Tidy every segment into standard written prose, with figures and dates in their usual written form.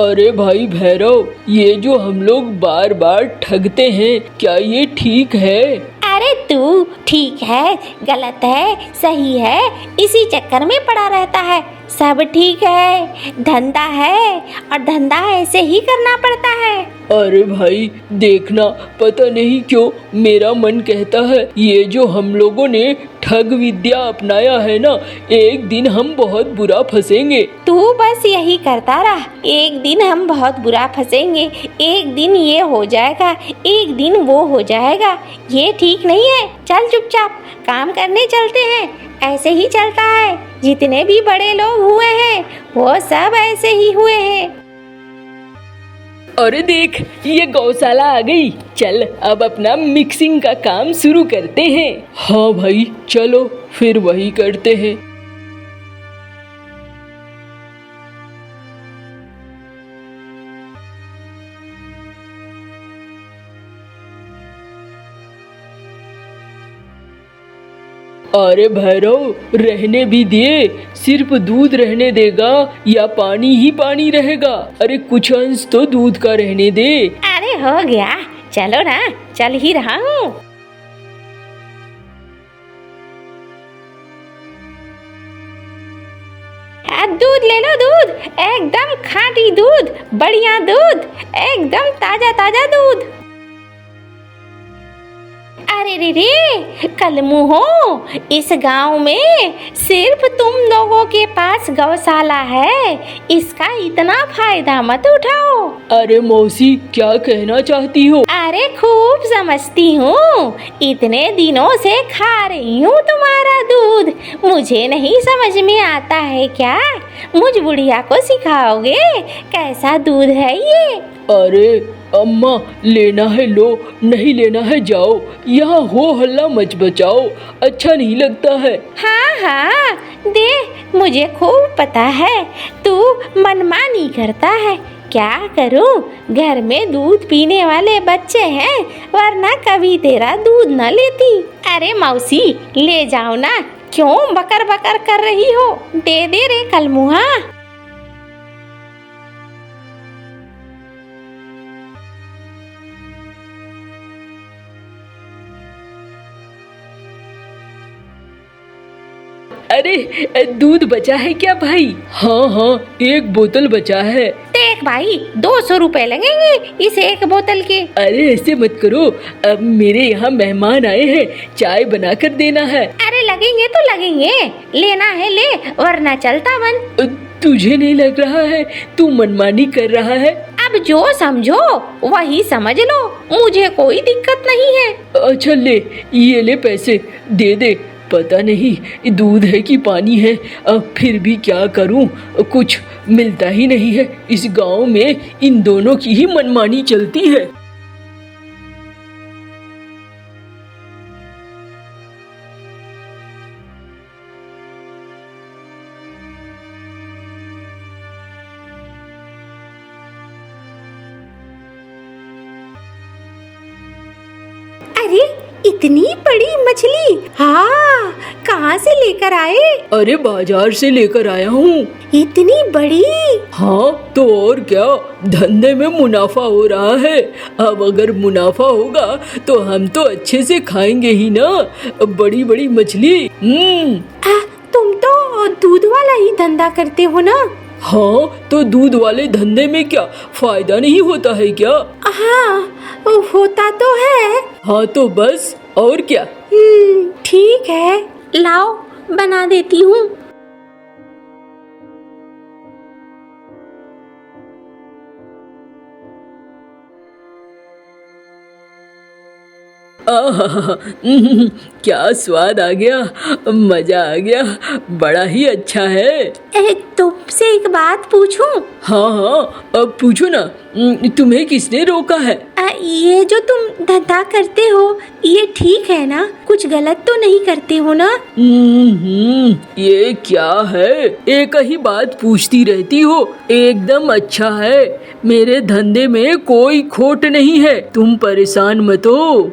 अरे भाई भैरव, ये जो हम लोग बार बार ठगते हैं, क्या ये ठीक है? अरे तू ठीक है, गलत है, सही है, इसी चक्कर में पड़ा रहता है। सब ठीक है, धंधा है और धंधा ऐसे ही करना पड़ता है। अरे भाई देखना, पता नहीं क्यों मेरा मन कहता है ये जो हम लोगों ने ठग विद्या अपनाया है ना, एक दिन हम बहुत बुरा फंसेंगे। तू बस यही करता रहा, एक दिन हम बहुत बुरा फंसेंगे, एक दिन ये हो जाएगा, एक दिन वो हो जाएगा। ये ठीक नहीं है। चल चुपचाप काम करने चलते हैं। ऐसे ही चलता है, जितने भी बड़े लोग हुए हैं वो सब ऐसे ही हुए हैं। अरे देख, ये गौशाला आ गई। चल अब अपना मिक्सिंग का काम शुरू करते हैं। हाँ भाई चलो फिर वही करते हैं। अरे भैरव, रहने भी दिए। सिर्फ दूध रहने देगा या पानी ही पानी रहेगा? अरे कुछ अंश तो दूध का रहने दे। अरे हो गया, चलो ना, चल ही रहा हूँ। दूध ले लो, दूध एकदम खाटी दूध, बढ़िया दूध, एकदम ताजा ताजा दूध। अरे रे रे कलमुहो, इस गांव में सिर्फ तुम लोगों के पास गौशाला है, इसका इतना फायदा मत उठाओ। अरे मौसी, क्या कहना चाहती हो? अरे खूब समझती हूँ, इतने दिनों से खा रही हूँ तुम्हारा दूध, मुझे नहीं समझ में आता है क्या? मुझ बुढ़िया को सिखाओगे कैसा दूध है ये? अरे अम्मा, लेना है लो, नहीं लेना है जाओ, यहाँ हो हल्ला मच बचाओ, अच्छा नहीं लगता है। हाँ हाँ दे, मुझे खूब पता है तू मनमानी करता है। क्या करूं, घर में दूध पीने वाले बच्चे हैं, वरना कभी तेरा दूध न लेती। अरे मौसी ले जाओ ना, क्यों बकर बकर कर रही हो? दे दे रे कलमुहा। अरे दूध बचा है क्या भाई? हाँ हाँ, एक बोतल बचा है। देख भाई, 200 रुपए लगेंगे इस एक बोतल के। अरे ऐसे मत करो, अब मेरे यहाँ मेहमान आए हैं, चाय बना कर देना है। अरे लगेंगे तो लगेंगे, लेना है ले, वरना चलता बन। तुझे नहीं लग रहा है तू मनमानी कर रहा है? अब जो समझो वही समझ लो, मुझे कोई दिक्कत नहीं है। अच्छा ले, ये ले पैसे, दे दे। पता नहीं दूध है कि पानी है, अब फिर भी क्या करूं, कुछ मिलता ही नहीं है। इस गांव में इन दोनों की ही मनमानी चलती है। अरे इतनी बड़ी मछली, हाँ कहाँ से लेकर आए? अरे बाजार से लेकर आया हूँ। इतनी बड़ी? हाँ तो और क्या, धंधे में मुनाफा हो रहा है। अब अगर मुनाफा होगा तो हम तो अच्छे से खाएंगे ही ना, बड़ी बड़ी मछली। तुम तो दूध वाला ही धंधा करते हो ना? हाँ तो दूध वाले धंधे में क्या फायदा नहीं होता है क्या? हाँ होता तो है। हाँ तो बस, और क्या। ठीक है, लाओ बना देती हूँ। क्या स्वाद आ गया, मजा आ गया, बड़ा ही अच्छा है। तुमसे एक बात पूछूं? हाँ हाँ, अब पूछो ना, तुम्हें किसने रोका है? ये जो तुम धंधा करते हो ये ठीक है ना? कुछ गलत तो नहीं करते हो ना? ये क्या है, एक ही बात पूछती रहती हो। एकदम अच्छा है, मेरे धंधे में कोई खोट नहीं है, तुम परेशान मत हो।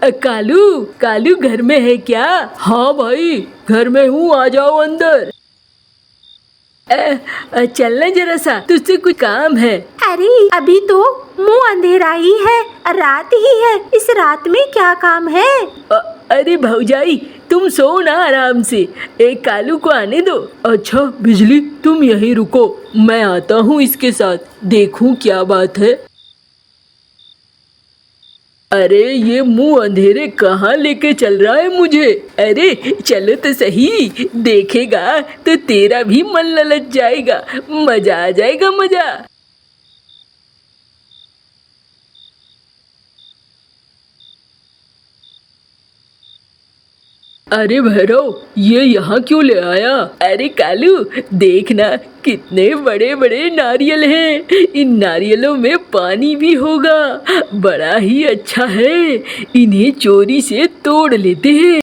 कालू, कालू घर में है क्या? हाँ भाई, घर में हूँ, आ जाओ अंदर। चलना जरा सा, तुझसे कुछ काम है। अरे अभी तो मुंह अंधेरा ही है, रात ही है, इस रात में क्या काम है? अरे भौजाई, तुम सो ना आराम से, एक कालू को आने दो। अच्छा बिजली, तुम यहीं रुको, मैं आता हूँ इसके साथ, देखूं क्या बात है। अरे ये मुंह अंधेरे कहाँ लेके चल रहा है मुझे? अरे चलो तो सही, देखेगा तो तेरा भी मन ललच जाएगा, मजा आ जाएगा, मजा। अरे भैरव, ये यहाँ क्यों ले आया? अरे कालू, देखना कितने बड़े बड़े नारियल हैं, इन नारियलों में पानी भी होगा, बड़ा ही अच्छा है, इन्हें चोरी से तोड़ लेते हैं।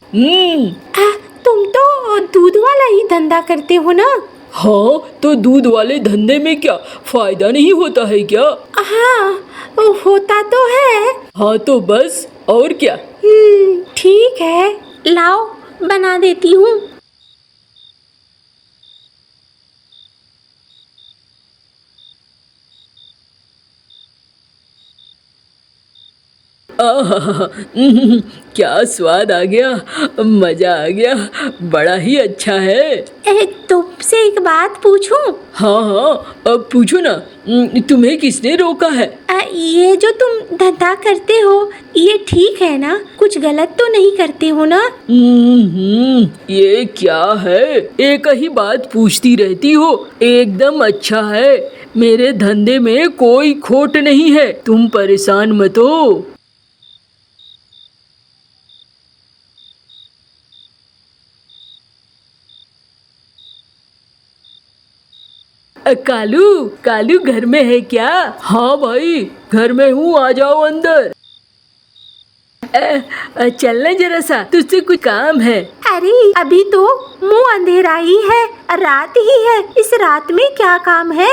तुम तो दूध वाला ही धंधा करते हो ना? हाँ, तो दूध वाले धंधे में क्या फायदा नहीं होता है क्या? हाँ, होता तो है। हाँ तो बस, और क्या। ठीक है, लाओ बना देती हूँ। आहा, क्या स्वाद आ गया, मजा आ गया, बड़ा ही अच्छा है। तुमसे एक बात पूछूं? हाँ हाँ, अब पूछो ना, तुम्हें किसने रोका है? ये जो तुम धंधा करते हो, ये ठीक है ना? कुछ गलत तो नहीं करते हो ना? ये क्या है, एक ही बात पूछती रहती हो, एकदम अच्छा है, मेरे धंधे में कोई खोट नहीं है, तुम परेशान मत हो। कालू, कालू घर में है क्या? हाँ भाई, घर में हूँ, आ जाओ अंदर। चलना जरा सा, तुझसे कुछ काम है। अरे अभी तो मुंह अंधेरा ही है, रात ही है, इस रात में क्या काम है?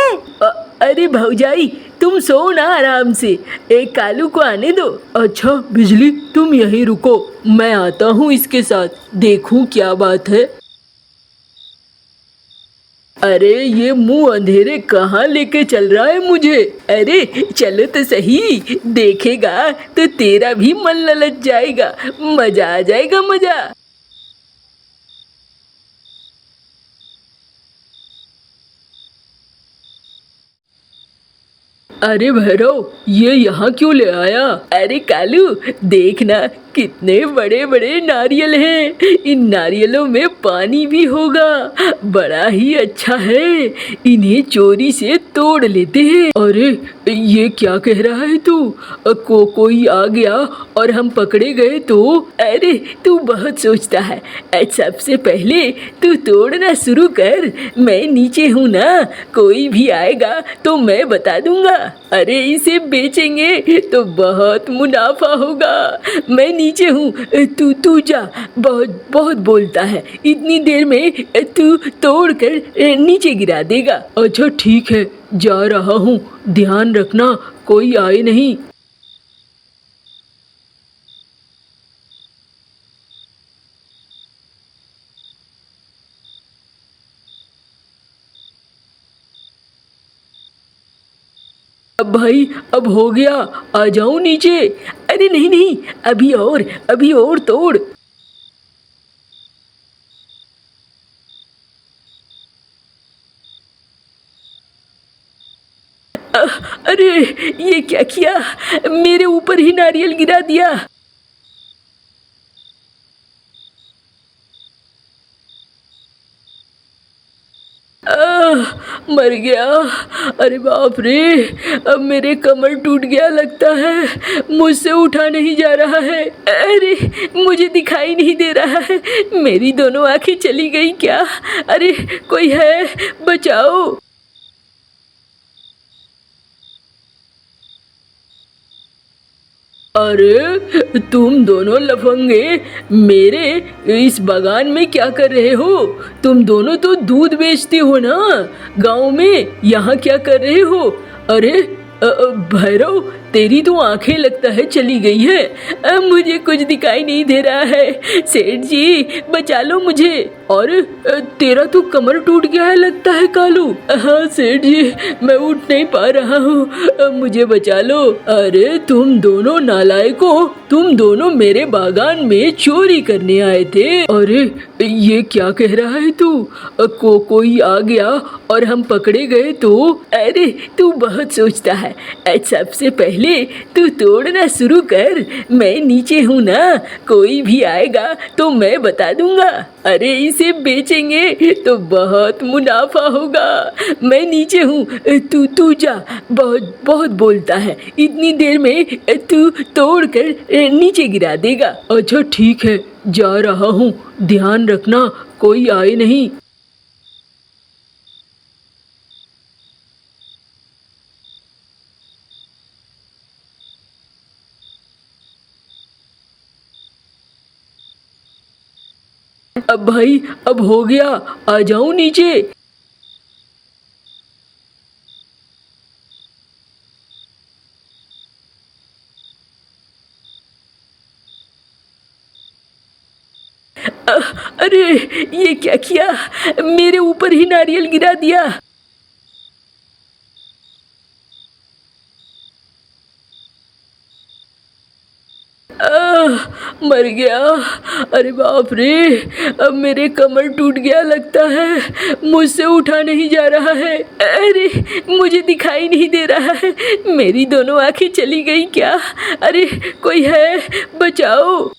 अरे भौजाई, तुम सो ना आराम से, एक कालू को आने दो। अच्छा बिजली, तुम यहीं रुको, मैं आता हूँ इसके साथ, देखूं क्या बात है। अरे ये मुंह अंधेरे कहाँ लेके चल रहा है मुझे? अरे चलो तो सही, देखेगा तो तेरा भी मन ललच जाएगा, मजा आ जाएगा, मजा। अरे भैरव, ये यहाँ क्यों ले आया? अरे कालू, देखना कितने बड़े बड़े नारियल हैं, इन नारियलों में पानी भी होगा, बड़ा ही अच्छा है, इन्हें चोरी से तोड़ लेते हैं। अरे ये क्या कह रहा है तू? कोई आ गया और हम पकड़े गए तो? अरे तू बहुत सोचता है, सबसे पहले तू तोड़ना शुरू कर, मैं नीचे हूँ ना, कोई भी आएगा तो मैं बता दूंगा। अरे इसे बेचेंगे तो बहुत मुनाफा होगा, मैं नीचे हूँ, तू जा, बहुत बहुत बोलता है, इतनी देर में तू तोड़ कर नीचे गिरा देगा। अच्छा ठीक है, जा रहा हूँ, ध्यान रखना कोई आए नहीं। अब भाई, अब हो गया, आ जाऊं नीचे? अरे नहीं नहीं, अभी और तोड़। अरे ये क्या किया, मेरे ऊपर ही नारियल गिरा दिया। मर गया, अरे बाप रे, अब मेरे कमर टूट गया लगता है, मुझसे उठा नहीं जा रहा है। अरे मुझे दिखाई नहीं दे रहा है, मेरी दोनों आंखें चली गई क्या? अरे कोई है, बचाओ। अरे तुम दोनों लफंगे मेरे इस बागान में क्या कर रहे हो? तुम दोनों तो दूध बेचते हो ना गांव में, यहाँ क्या कर रहे हो? अरे भैरव, तेरी तो आंखें लगता है चली गई है। अब मुझे कुछ दिखाई नहीं दे रहा है। सेठ जी बचा लो मुझे। और तेरा तो कमर टूट गया है लगता है कालू। हाँ सेठ जी, मैं उठ नहीं पा रहा हूँ, मुझे बचा लो। अरे तुम दोनों नालायकों, तुम दोनों मेरे बागान में चोरी करने आए थे। अरे ये क्या कह रहा है तू? कोई आ गया और हम पकड़े गए तो? अरे तू बहुत सोचता है। सबसे पहले तू तोड़ना शुरू कर, मैं नीचे हूँ ना, कोई भी आएगा तो मैं बता दूंगा। अरे इसे बेचेंगे तो बहुत मुनाफा होगा। मैं नीचे हूँ, तू तू जा। बहुत बहुत बोलता है, इतनी देर में तू तोड़ कर नीचे गिरा देगा। अच्छा ठीक है, जा रहा हूँ, ध्यान रखना कोई आए नहीं। अब भाई अब हो गया, आ जाऊं नीचे? अरे ये क्या किया, मेरे ऊपर ही नारियल गिरा दिया। मर गया। अरे बाप रे, अब मेरे कमर टूट गया लगता है, मुझसे उठा नहीं जा रहा है। अरे मुझे दिखाई नहीं दे रहा है, मेरी दोनों आंखें चली गई क्या? अरे कोई है, बचाओ।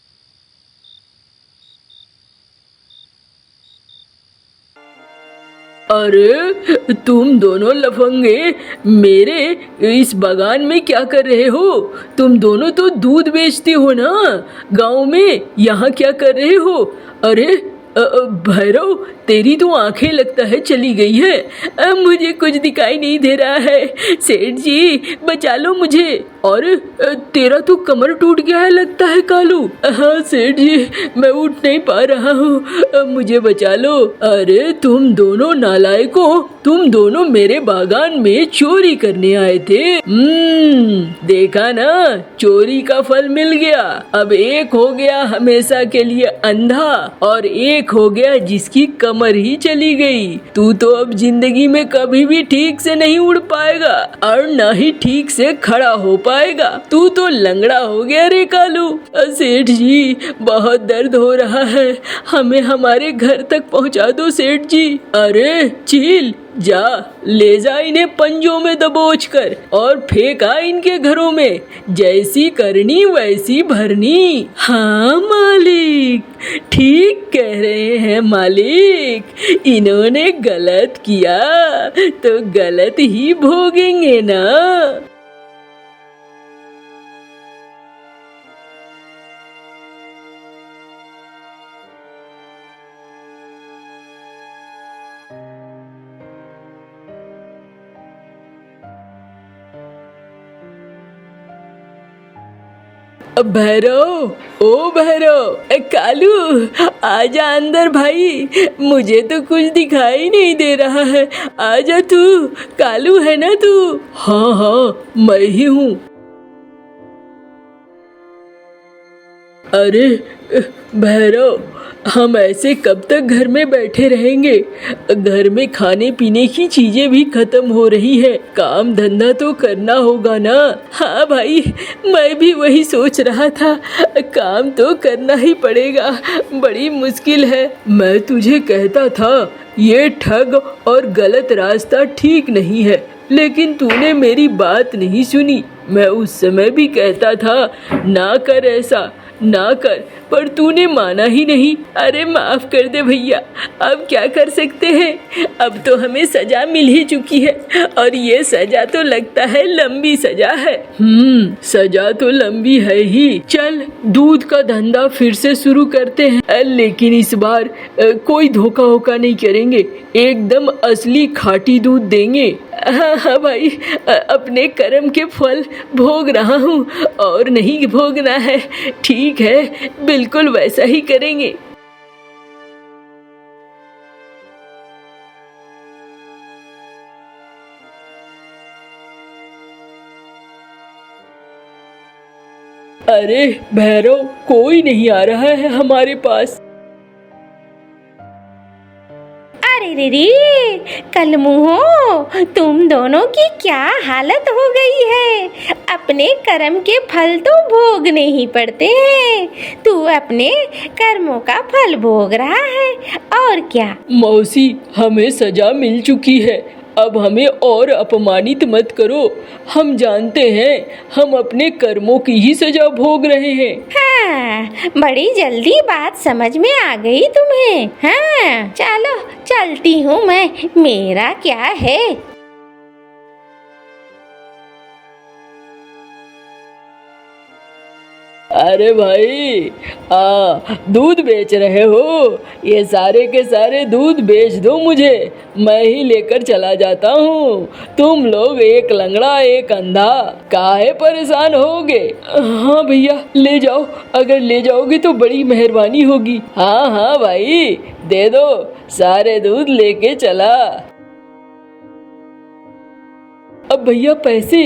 अरे तुम दोनों लफंगे मेरे इस बागान में क्या कर रहे हो? तुम दोनों तो दूध बेचते हो ना गांव में, यहाँ क्या कर रहे हो? अरे भैरव, तेरी तो आंखें लगता है चली गई है। अब मुझे कुछ दिखाई नहीं दे रहा है। सेठ जी बचा लो मुझे। और तेरा तो कमर टूट गया है लगता है कालू। हाँ सेठ जी, मैं उठ नहीं पा रहा हूँ, मुझे बचा लो। अरे तुम दोनों नालायकों, तुम दोनों मेरे बागान में चोरी करने आए थे। देखा ना, चोरी का फल मिल गया। अब एक हो गया हमेशा के लिए अंधा, और एक हो गया जिसकी कमर ही चली गई। तू तो अब जिंदगी में कभी भी ठीक से नहीं उड़ पाएगा और न ही ठीक से खड़ा हो पाएगा। तू तो लंगड़ा हो गया रे कालू। सेठ जी बहुत दर्द हो रहा है, हमें हमारे घर तक पहुंचा दो सेठ जी। अरे चील, जा ले जा इन्हें पंजों में दबोच कर और फेंका इनके घरों में, जैसी करनी वैसी भरनी। हाँ मालिक, ठीक कह रहे हैं मालिक, इन्होंने गलत किया तो गलत ही भोगेंगे ना। भैरव, ओ भैरव, कालू आजा अंदर भाई, मुझे तो कुछ दिखाई नहीं दे रहा है। आजा तू, कालू है ना तू? हाँ हाँ मैं ही हूँ। अरे भैरव, हम ऐसे कब तक घर में बैठे रहेंगे? घर में खाने पीने की चीजें भी खत्म हो रही है, काम धंधा तो करना होगा ना। हाँ भाई, मैं भी वही सोच रहा था, काम तो करना ही पड़ेगा, बड़ी मुश्किल है। मैं तुझे कहता था ये ठग और गलत रास्ता ठीक नहीं है, लेकिन तूने मेरी बात नहीं सुनी। मैं उस समय भी कहता था ना कर ऐसा, ना कर, पर तूने माना ही नहीं। अरे माफ कर दे भैया, अब क्या कर सकते हैं, अब तो हमें सजा मिल ही चुकी है, और ये सजा तो लगता है लंबी सजा है। सजा तो लंबी है ही। चल दूध का धंधा फिर से शुरू करते हैं, लेकिन इस बार कोई धोखा होका नहीं करेंगे, एकदम असली खाटी दूध देंगे। हाँ हाँ भाई, अपने कर्म के फल भोग रहा हूँ, और नहीं भोगना है। ठीक है, बिल्कुल वैसा ही करेंगे। अरे भैरव, कोई नहीं आ रहा है हमारे पास। अरे रे रे, कलमुहो, तुम दोनों की क्या हालत हो गई है। अपने कर्म के फल तो भोगने ही पड़ते हैं। तू अपने कर्मों का फल भोग रहा है और क्या। मौसी, हमें सजा मिल चुकी है, अब हमें और अपमानित मत करो। हम जानते हैं हम अपने कर्मों की ही सजा भोग रहे हैं। हाँ, बड़ी जल्दी बात समझ में आ गई तुम्हें। हाँ, चलो चलती हूँ मैं, मेरा क्या है। अरे भाई, दूध बेच रहे हो? ये सारे के सारे दूध बेच दो मुझे, मैं ही लेकर चला जाता हूँ। तुम लोग एक लंगड़ा एक अंधा, काहे परेशान होगे? हाँ भैया, ले जाओ, अगर ले जाओगे तो बड़ी मेहरबानी होगी। हाँ हाँ भाई, दे दो, सारे दूध लेके चला। अब भैया पैसे,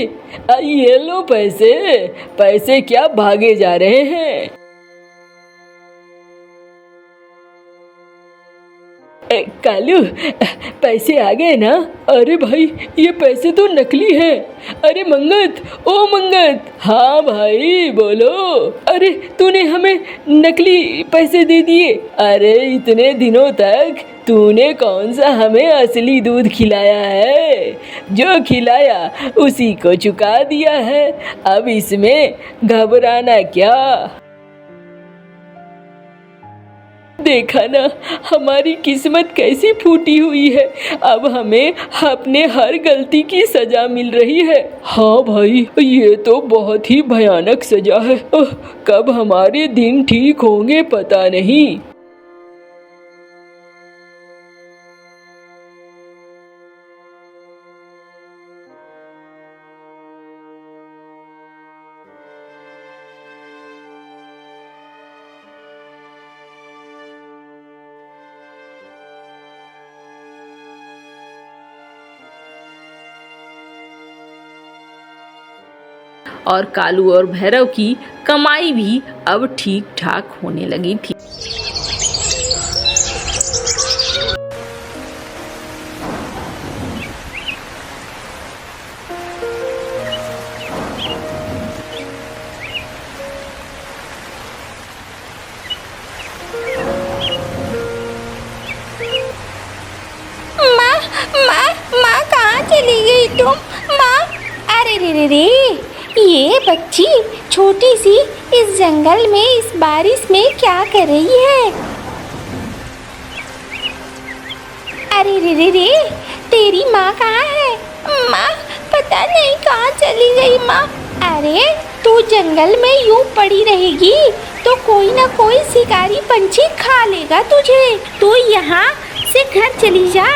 ये लो पैसे। पैसे क्या भागे जा रहे हैं? कालू, पैसे आ गए ना? अरे भाई, ये पैसे तो नकली हैं। अरे मंगत, ओ मंगत। हाँ भाई बोलो। अरे तूने हमें नकली पैसे दे दिए। अरे इतने दिनों तक तूने कौन सा हमें असली दूध खिलाया है? जो खिलाया उसी को चुका दिया है, अब इसमें घबराना क्या। देखा ना, हमारी किस्मत कैसी फूटी हुई है। अब हमें अपने हर गलती की सजा मिल रही है। हाँ भाई, ये तो बहुत ही भयानक सजा है। कब हमारे दिन ठीक होंगे पता नहीं। और कालू और भैरव की कमाई भी अब ठीक ठाक होने लगी थी। माँ, माँ, माँ कहाँ चली गई तुम? माँ, अरे रे रे रे, ये बच्ची छोटी सी इस जंगल में इस बारिश में क्या कर रही है? अरे रे रे रे, तेरी माँ कहाँ है? माँ, पता नहीं कहाँ चली गई माँ। अरे तू जंगल में यूं पड़ी रहेगी तो कोई ना कोई शिकारी पंछी खा लेगा तुझे। तू यहाँ से घर चली जा।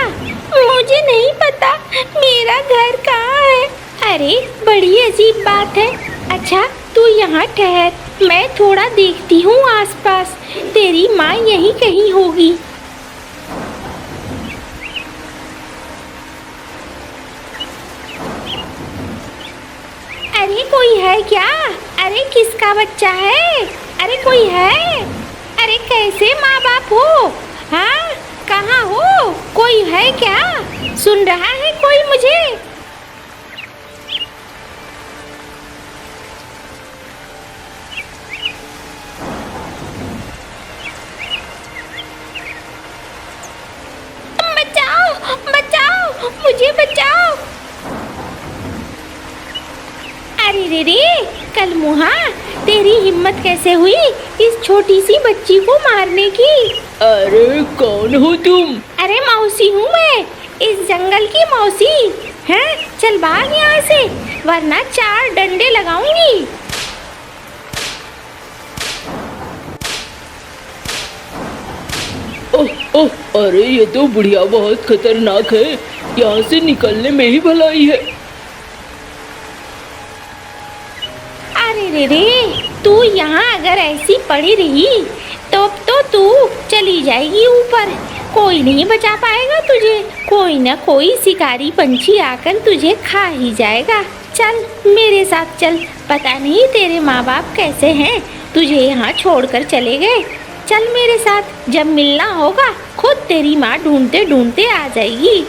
मुझे नहीं पता मेरा घर कहाँ है। अरे बड़ी अजीब बात है। अच्छा तू यहाँ ठहर, मैं थोड़ा देखती हूँ आसपास। तेरी माँ यहीं कहीं होगी। अरे कोई है क्या? अरे किसका बच्चा है? अरे कोई है? अरे कैसे माँ बाप हो? हाँ, कहाँ हो? कोई है क्या? सुन रहा है कोई मुझे? बचाओ, बचाओ, मुझे बचाओ। अरे रे रे, कलमुहा, तेरी हिम्मत कैसे हुई इस छोटी सी बच्ची को मारने की? अरे कौन हो तुम? अरे मौसी हूँ मैं, इस जंगल की मौसी। हैं, चल भाग यहाँ से, वरना 4 डंडे लगाऊंगी। ओह ओह, अरे ये तो बुढ़िया बहुत खतरनाक है, यहाँ से निकलने में ही भलाई है। अरे रे रे, तू यहाँ अगर ऐसी पड़ी रही तो तू चली जाएगी ऊपर। कोई नहीं बचा पाएगा तुझे, कोई ना कोई शिकारी पंछी आकर तुझे खा ही जाएगा। चल मेरे साथ चल, पता नहीं तेरे माँ बाप कैसे हैं, तुझे यहाँ छोड़कर चले गए। चल मेरे साथ, जब मिलना होगा खुद तेरी माँ ढूंढते ढूंढते आ जाएगी।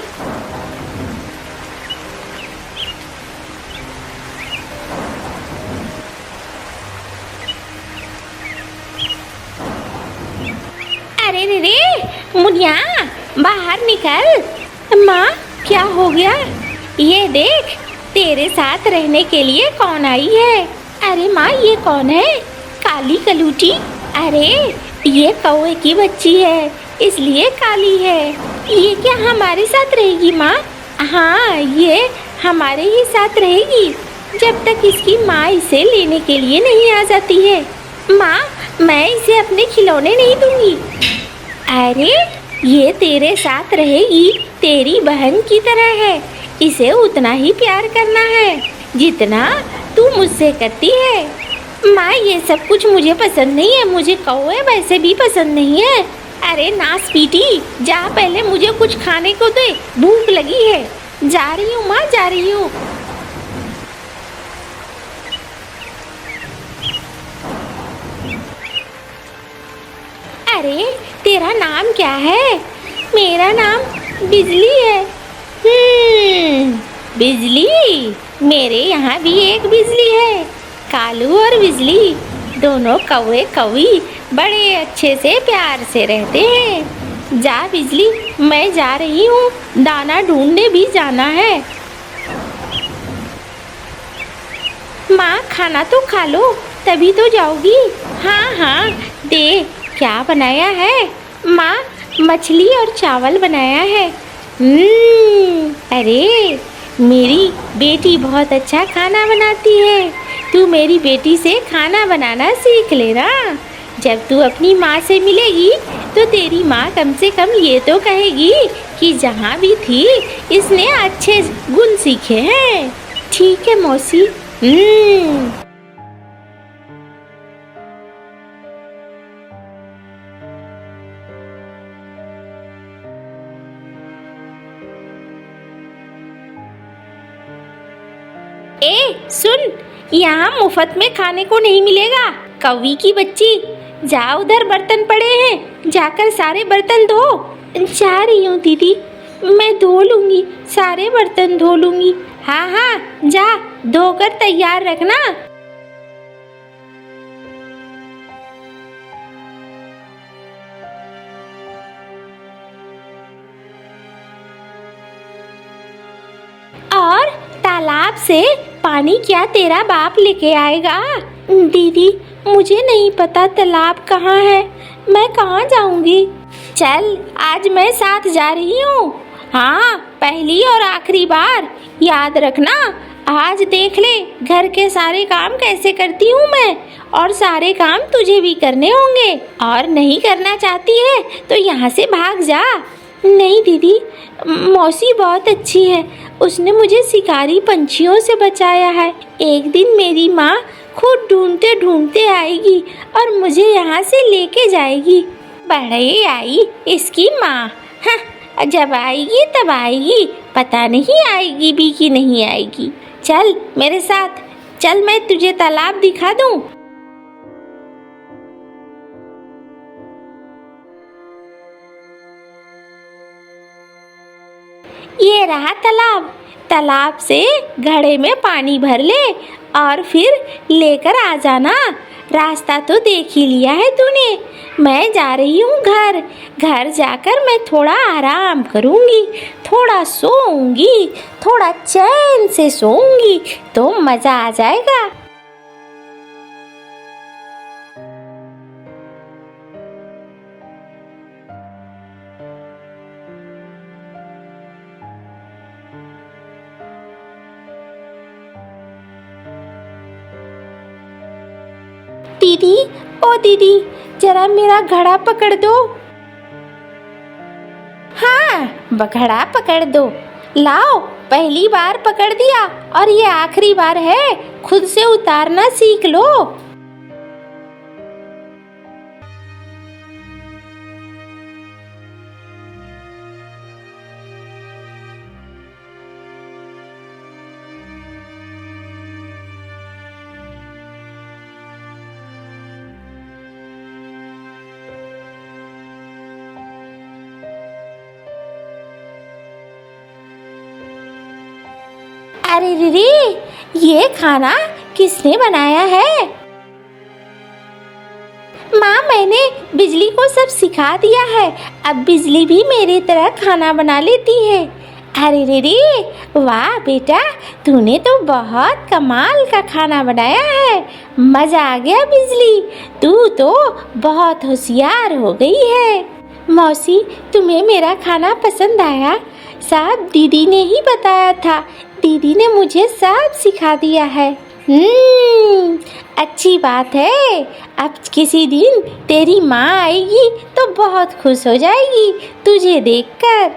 अरे रे रे मुनिया, बाहर निकल। माँ क्या हो गया? ये देख, तेरे साथ रहने के लिए कौन आई है। अरे माँ ये कौन है? काली कलूटी। अरे ये कौवे की बच्ची है, इसलिए काली है। ये क्या हमारे साथ रहेगी माँ? हाँ ये हमारे ही साथ रहेगी, जब तक इसकी माँ इसे लेने के लिए नहीं आ जाती है। माँ मैं इसे अपने खिलौने नहीं दूंगी। अरे ये तेरे साथ रहेगी, तेरी बहन की तरह है, इसे उतना ही प्यार करना है जितना तू मुझसे करती है। माँ ये सब कुछ मुझे पसंद नहीं है, मुझे कौवे वैसे भी पसंद नहीं है। अरे नास पीटी, जा पहले मुझे कुछ खाने को दे, भूख लगी है। जा रही हूँ माँ, जा रही हूँ। अरे तेरा नाम क्या है? मेरा नाम बिजली है। बिजली, मेरे यहाँ भी एक बिजली है। कालू और बिजली दोनों कौवे कौवी बड़े अच्छे से प्यार से रहते हैं। जा बिजली, मैं जा रही हूँ, दाना ढूंढने भी जाना है। माँ खाना तो खा लो, तभी तो जाओगी। हाँ हाँ दे, क्या बनाया है? माँ मछली और चावल बनाया है। अरे मेरी बेटी बहुत अच्छा खाना बनाती है, तू मेरी बेटी से खाना बनाना सीख लेना। जब तू अपनी माँ से मिलेगी तो तेरी माँ कम से कम ये तो कहेगी कि जहाँ भी थी इसने अच्छे गुण सीखे हैं। ठीक है मौसी। ए सुन, यहाँ मुफ्त में खाने को नहीं मिलेगा। कौवी की बच्ची, जा उधर बर्तन पड़े हैं, जाकर सारे बर्तन धो। जा रही हूँ दीदी, मैं धो लूँगी, सारे बर्तन धो लूँगी। हाँ हाँ जा, धोकर तैयार रखना। और तालाब से पानी क्या तेरा बाप लेके आएगा? दीदी मुझे नहीं पता तालाब कहाँ है, मैं कहाँ जाऊँगी। चल आज मैं साथ जा रही हूँ। हाँ पहली और आखिरी बार, याद रखना। आज देख ले घर के सारे काम कैसे करती हूँ मैं, और सारे काम तुझे भी करने होंगे। और नहीं करना चाहती है तो यहाँ से भाग जा। नहीं दीदी, मौसी बहुत अच्छी है, उसने मुझे शिकारी पंछियों से बचाया है। एक दिन मेरी माँ खुद ढूंढते ढूंढते आएगी और मुझे यहाँ से लेके जाएगी। बड़े आई इसकी माँ, हाँ जब आएगी तब आएगी, पता नहीं आएगी भी कि नहीं आएगी। चल मेरे साथ चल, मैं तुझे तालाब दिखा दूँ। ये रहा तालाब, तालाब से घड़े में पानी भर ले और फिर लेकर आ जाना। रास्ता तो देख ही लिया है तूने। मैं जा रही हूँ घर, घर जाकर मैं थोड़ा आराम करूँगी, थोड़ा सोऊंगी, थोड़ा चैन से सोऊंगी तो मज़ा आ जाएगा। दीदी, ओ दीदी, जरा मेरा घड़ा पकड़ दो। हाँ घड़ा पकड़ दो। लाओ, पहली बार पकड़ दिया और ये आखिरी बार है, खुद से उतारना सीख लो। अरे रे रे, ये खाना किसने बनाया है? माँ, मैंने बिजली को सब सिखा दिया है। अब बिजली भी मेरी तरह खाना बना लेती है। अरे रे रे, वाह बेटा, तूने तो बहुत कमाल का खाना बनाया है। मज़ा आ गया बिजली, तू तो बहुत होशियार हो गई है। मौसी, तुम्हें मेरा खाना पसंद आया? सब दीदी ने ही बताया था, दीदी ने मुझे सब सिखा दिया है। अच्छी बात है। अब किसी दिन तेरी माँ आएगी तो बहुत खुश हो जाएगी तुझे देखकर।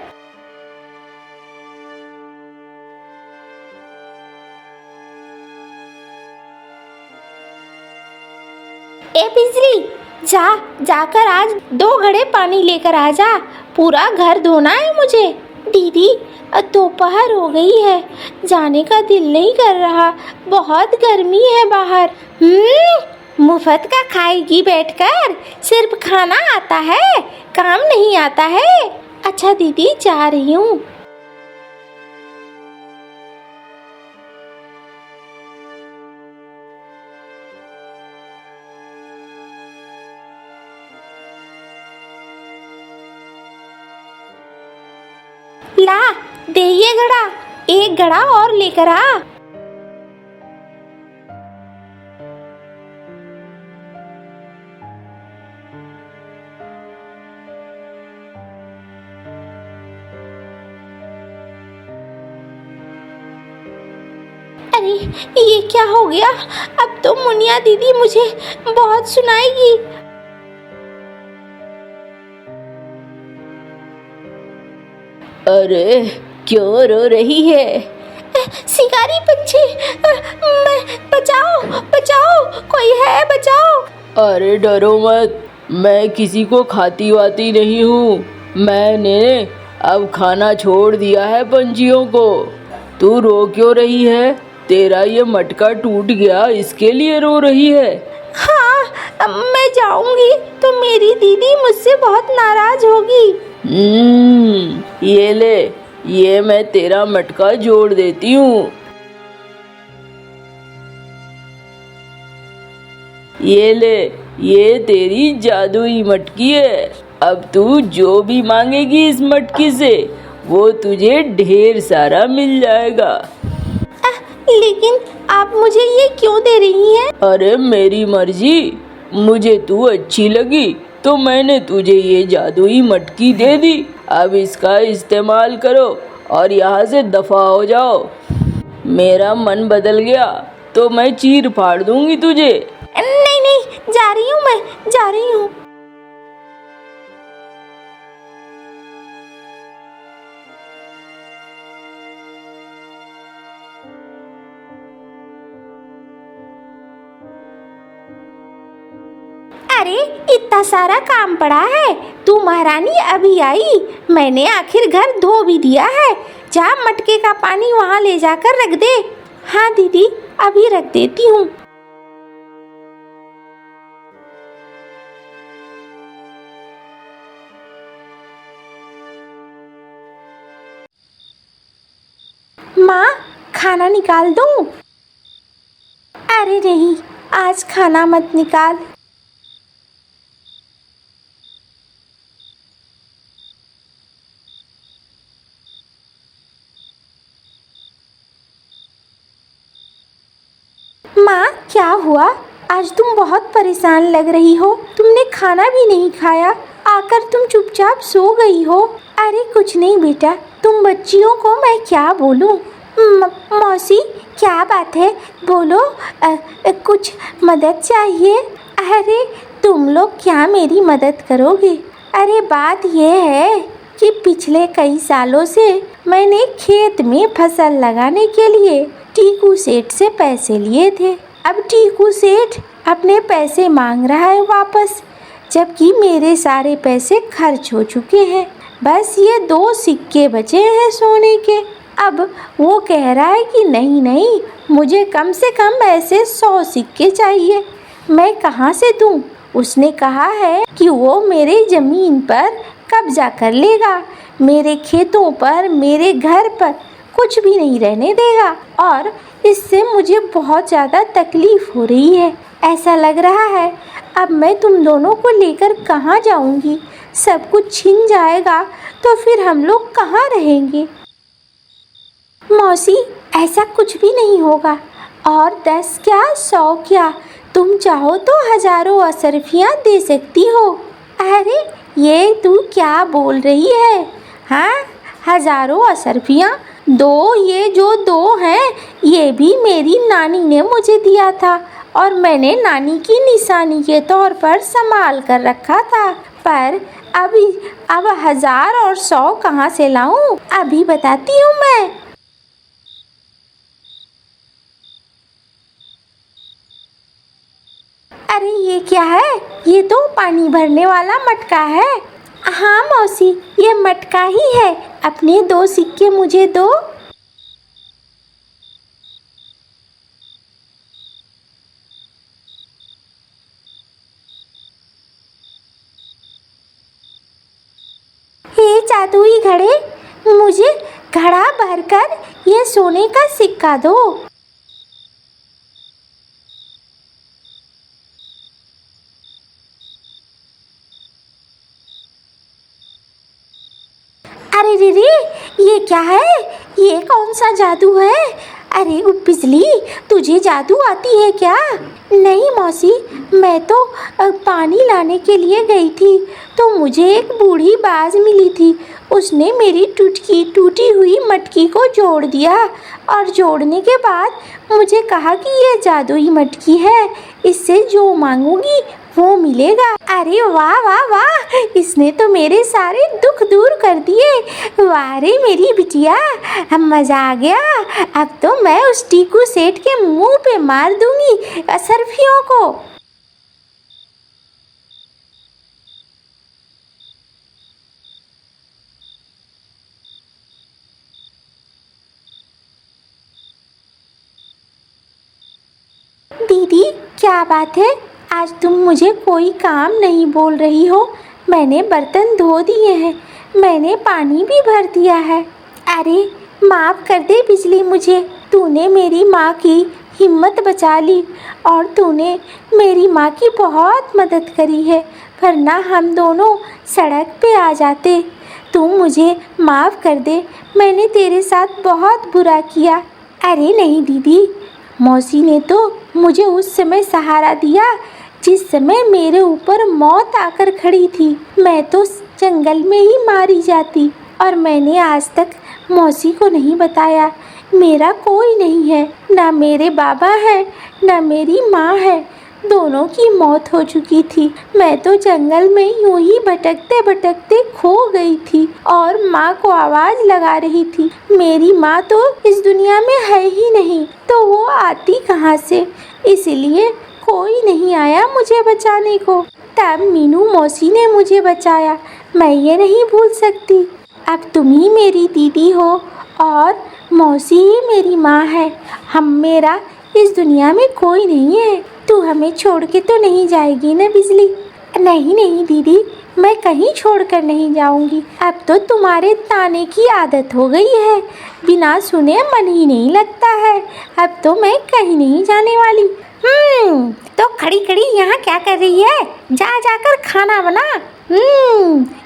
ए बिजली, जाकर आज 2 घड़े पानी लेकर आ जा। पूरा घर धोना है मुझे। दीदी, दोपहर हो गई है, जाने का दिल नहीं कर रहा, बहुत गर्मी है बाहर। मुफ्त का खाएगी बैठकर? सिर्फ खाना आता है, काम नहीं आता है। अच्छा दीदी, जा रही हूँ। ला दे ये घड़ा, एक घड़ा और लेकर आ। अरे ये क्या हो गया? अब तो मुनिया दीदी मुझे बहुत सुनाएगी। अरे क्यों रो रही है? शिकारी पंछी, बचाओ बचाओ, कोई है, बचाओ। अरे डरो मत, मैं किसी को खाती वाती नहीं हूँ। मैंने अब खाना छोड़ दिया है पंछियों को। तू रो क्यों रही है? तेरा ये मटका टूट गया, इसके लिए रो रही है? हाँ, मैं जाऊंगी तो मेरी दीदी मुझसे बहुत नाराज होगी। ये ले, ये मैं तेरा मटका जोड़ देती हूँ। ये ले, ये तेरी जादुई मटकी है। अब तू जो भी मांगेगी इस मटकी से, वो तुझे ढेर सारा मिल जाएगा। लेकिन आप मुझे ये क्यों दे रही हैं? अरे मेरी मर्जी, मुझे तू अच्छी लगी तो मैंने तुझे ये जादुई मटकी दे दी। अब इसका इस्तेमाल करो और यहाँ से दफा हो जाओ। मेरा मन बदल गया तो मैं चीर फाड़ दूंगी तुझे। नहीं नहीं, जा रही हूँ, मैं जा रही हूँ। अरे इतना सारा काम पड़ा है, तू महारानी अभी आई, मैंने आखिर घर धो भी दिया है। जा मटके का पानी वहाँ ले जाकर रख दे। हाँ दीदी, अभी रख देती हूँ। माँ, खाना निकाल दूँ? अरे नहीं, आज खाना मत निकाल। माँ, क्या हुआ? आज तुम बहुत परेशान लग रही हो। तुमने खाना भी नहीं खाया, आकर तुम चुपचाप सो गई हो। अरे कुछ नहीं बेटा, तुम बच्चियों को मैं क्या बोलूँ। मौसी, क्या बात है, बोलो। कुछ मदद चाहिए? अरे तुम लोग क्या मेरी मदद करोगे? अरे बात यह है कि पिछले कई सालों से मैंने खेत में फसल लगाने के लिए टीकू सेठ से पैसे लिए थे। अब टीकू सेठ अपने पैसे मांग रहा है वापस, जबकि मेरे सारे पैसे खर्च हो चुके हैं। बस ये 2 सिक्के बचे हैं सोने के। अब वो कह रहा है कि नहीं नहीं, मुझे कम से कम ऐसे 100 सिक्के चाहिए। मैं कहाँ से दूँ? उसने कहा है कि वो मेरे ज़मीन पर कब्जा कर लेगा, मेरे खेतों पर, मेरे घर पर, कुछ भी नहीं रहने देगा और इससे मुझे बहुत ज़्यादा तकलीफ हो रही है। ऐसा लग रहा है अब मैं तुम दोनों को लेकर कहाँ जाऊँगी? सब कुछ छिन जाएगा तो फिर हम लोग कहाँ रहेंगे? मौसी, ऐसा कुछ भी नहीं होगा। और 10 क्या 100 क्या, तुम चाहो तो हजारों असरफियाँ दे सकती हो। अरे ये तू क्या बोल रही है? हाँ, हजारों असरफियाँ? ये जो 2 हैं ये भी मेरी नानी ने मुझे दिया था और मैंने नानी की निशानी के तौर पर संभाल कर रखा था। पर अब 1000 और 100 कहाँ से लाऊं? अभी बताती हूँ मैं। अरे ये क्या है? ये तो पानी भरने वाला मटका है। हाँ मौसी, ये मटका ही है। अपने 2 सिक्के मुझे दो। हे जादुई घड़े, मुझे घड़ा भरकर ये सोने का सिक्का दो। अरे रे, ये क्या है? ये कौन सा जादू है? अरे बिजली, तुझे जादू आती है क्या? नहीं मौसी, मैं तो पानी लाने के लिए गई थी तो मुझे एक बूढ़ी बाज मिली थी। उसने मेरी टूटी हुई मटकी को जोड़ दिया और जोड़ने के बाद मुझे कहा कि ये जादुई मटकी है, इससे जो मांगूंगी वो मिलेगा। अरे वाह वाह वाह, इसने तो मेरे सारे दुख दूर कर दिए। वाह रे मेरी बिटिया, मज़ा आ गया। अब तो मैं उस टीकू सेठ के मुंह पे मार दूंगी असरफियों को। दीदी, क्या बात है? आज तुम मुझे कोई काम नहीं बोल रही हो। मैंने बर्तन धो दिए हैं, मैंने पानी भी भर दिया है। अरे माफ़ कर दे बिजली मुझे। तूने मेरी माँ की हिम्मत बचा ली और तूने मेरी माँ की बहुत मदद करी है, वरना हम दोनों सड़क पे आ जाते। तू मुझे माफ़ कर दे, मैंने तेरे साथ बहुत बुरा किया। अरे नहीं दीदी, मौसी ने तो मुझे उस समय सहारा दिया जिस समय मेरे ऊपर मौत आकर खड़ी थी। मैं तो जंगल में ही मारी जाती और मैंने आज तक मौसी को नहीं बताया। मेरा कोई नहीं है, ना मेरे बाबा है ना मेरी माँ है, दोनों की मौत हो चुकी थी। मैं तो जंगल में यूं ही भटकते भटकते खो गई थी और माँ को आवाज़ लगा रही थी। मेरी माँ तो इस दुनिया में है ही नहीं, तो वो आती कहाँ से? इसलिए कोई नहीं आया मुझे बचाने को। तब मीनू मौसी ने मुझे बचाया, मैं ये नहीं भूल सकती। अब तुम ही मेरी दीदी हो और मौसी ही मेरी माँ है। मेरा इस दुनिया में कोई नहीं है। तू हमें छोड़ के तो नहीं जाएगी ना बिजली? नहीं नहीं दीदी, मैं कहीं छोड़कर नहीं जाऊंगी। अब तो तुम्हारे ताने की आदत हो गई है, बिना सुने मन ही नहीं लगता है। अब तो मैं कहीं नहीं जाने वाली। तो खड़ी खड़ी यहाँ क्या कर रही है? जा जाकर खाना बना।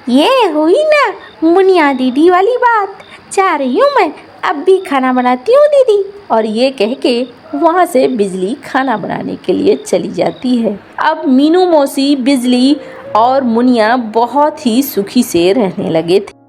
ये हुई ना मुनिया दीदी वाली बात। जा रही हूँ मैं, अब भी खाना बनाती हूँ दीदी। और ये कह के वहाँ से बिजली खाना बनाने के लिए चली जाती है। अब मीनू मौसी, बिजली और मुनिया बहुत ही सुखी से रहने लगे थे।